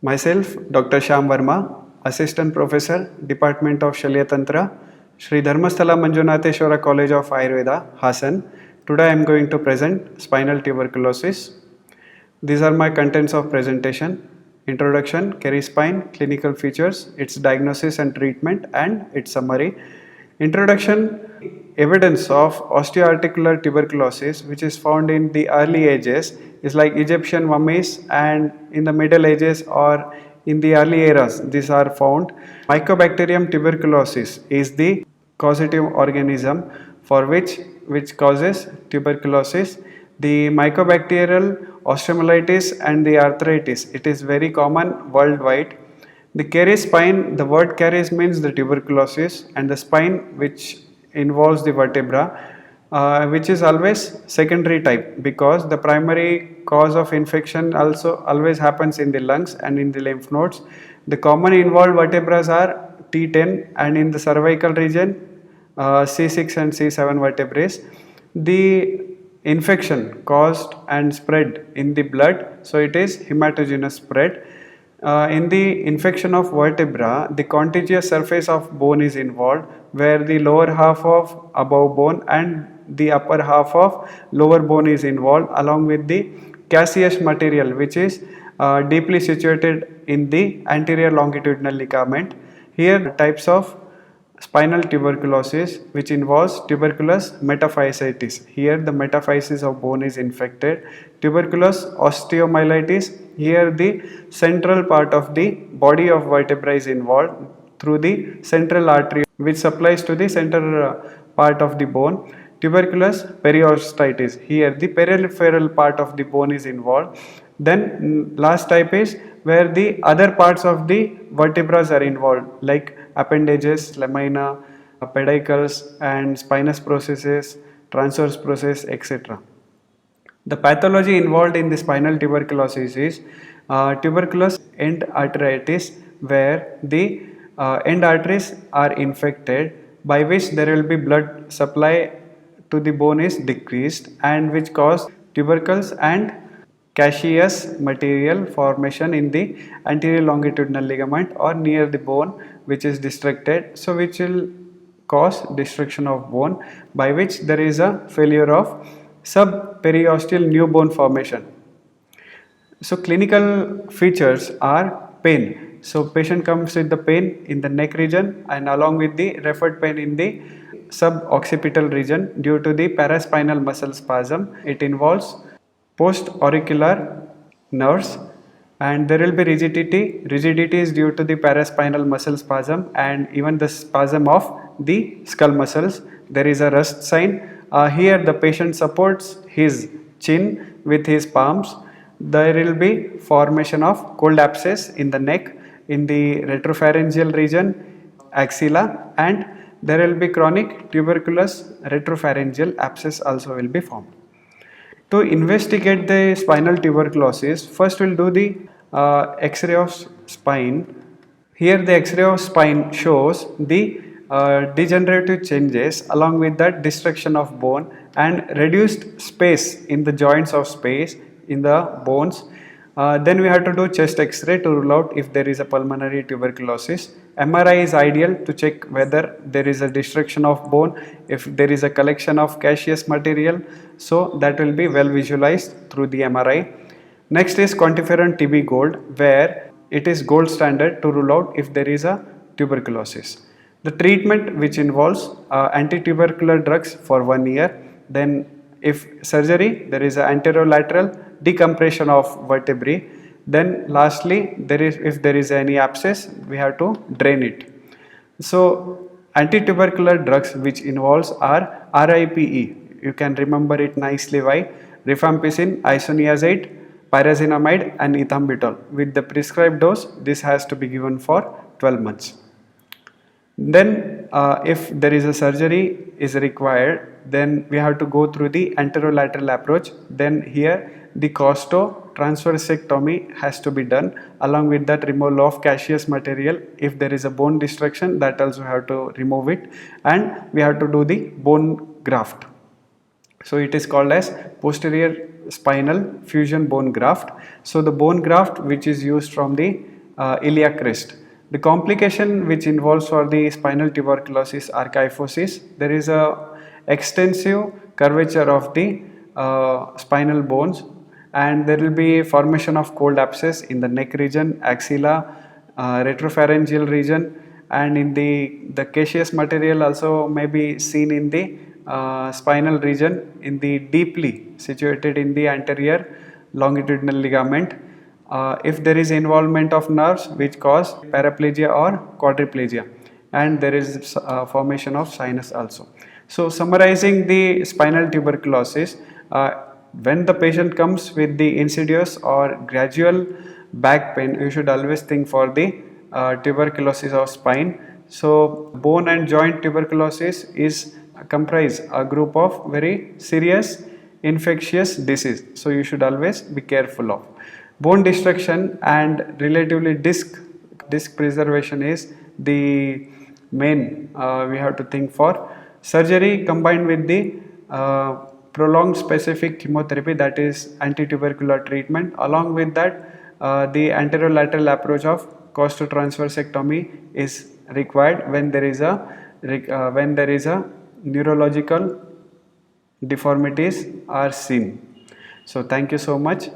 Myself, Dr. Shyam Verma, Assistant Professor, Department of Shalyatantra, Sri Dharmasthala Manjunatheshwara College of Ayurveda, Hassan. Today I am going to present spinal tuberculosis. These are my contents of presentation. Introduction, Kerry spine, clinical features, its diagnosis and treatment, and its summary. Introduction, evidence of osteoarticular tuberculosis which is found in the early ages is like Egyptian mummies, and in the Middle Ages or in the early eras these are found. Mycobacterium tuberculosis is the causative organism for which causes tuberculosis. The mycobacterial osteomyelitis and the arthritis, it is very common worldwide. The caries spine, the word caries means the tuberculosis, and the spine which involves the vertebra, which is always secondary type because the primary cause of infection also always happens in the lungs and in the lymph nodes. The common involved vertebrae are T10, and in the cervical region C6 and C7 vertebrae. The infection caused and spread in the blood, so it is hematogenous spread. In the infection of vertebra, the contiguous surface of bone is involved, where the lower half of above bone and the upper half of lower bone is involved, along with the caseous material which is deeply situated in the anterior longitudinal ligament. Here types of spinal tuberculosis which involves tuberculous metaphysetis. Here the metaphysis of bone is infected. Tuberculous osteomyelitis, here the central part of the body of vertebra is involved through the central artery which supplies to the center part of the bone. Tuberculous periostitis, here the peripheral part of the bone is involved. Then last type is where the other parts of the vertebrae are involved, like appendages, lamina, pedicles, and spinous processes, transverse process, etc. The pathology involved in the spinal tuberculosis is tuberculous end arteritis, where the end arteries are infected, by which there will be blood supply to the bone is decreased, and which cause tubercles and caseous material formation in the anterior longitudinal ligament or near the bone, which is distracted, so which will cause destruction of bone, by which there is a failure of subperiosteal new bone formation. So clinical features are pain. So patient comes with the pain in the neck region and along with the referred pain in the suboccipital region due to the paraspinal muscle spasm. It involves post-auricular nerves, and there will be rigidity. Rigidity is due to the paraspinal muscle spasm and even the spasm of the skull muscles. There is a rest sign. Here the patient supports his chin with his palms. There will be formation of cold abscess in the neck, in the retropharyngeal region, axilla, and there will be chronic tuberculous retropharyngeal abscess also will be formed. To investigate the spinal tuberculosis, first we'll do the X-ray of spine. Here the X-ray of spine shows the degenerative changes along with that destruction of bone and reduced space in the joints of space in the bones. Then we have to do chest X-ray to rule out if there is a pulmonary tuberculosis. MRI is ideal to check whether there is a destruction of bone, if there is a collection of caseous material, so that will be well visualized through the MRI. Next is quantiferon TB gold, where it is gold standard to rule out if there is a tuberculosis. The treatment which involves anti-tubercular drugs for 1 year, then if surgery there is an anterolateral decompression of vertebrae, then lastly if there is any abscess we have to drain it. So anti-tubercular drugs which involves are RIPE, you can remember it nicely by rifampicin, isoniazid, pyrazinamide and ethambutol. With the prescribed dose, this has to be given for 12 months. Then if there is a surgery is required, then we have to go through the anterolateral approach. Then here the costotransversectomy has to be done, along with that removal of caseous material. If there is a bone destruction, that also have to remove it, and we have to do the bone graft. So it is called as posterior spinal fusion bone graft. So the bone graft which is used from the iliac crest. The complication which involves for the spinal tuberculosis are kyphosis. There is a extensive curvature of the spinal bones, and there will be formation of cold abscess in the neck region, axilla, retropharyngeal region, and in the caseous material also may be seen in the spinal region, in the deeply situated in the anterior longitudinal ligament. If there is involvement of nerves which cause paraplegia or quadriplegia, and there is formation of sinus also. So summarizing the spinal tuberculosis, when the patient comes with the insidious or gradual back pain, you should always think for the tuberculosis of spine. So bone and joint tuberculosis is comprise a group of very serious infectious disease, so you should always be careful of. Bone destruction and relatively disc preservation is the main we have to think for. Surgery combined with the prolonged specific chemotherapy, that is anti-tubercular treatment. Along with that, the anterolateral approach of costotransversectomy is required when there is a neurological deformities are seen. So thank you so much.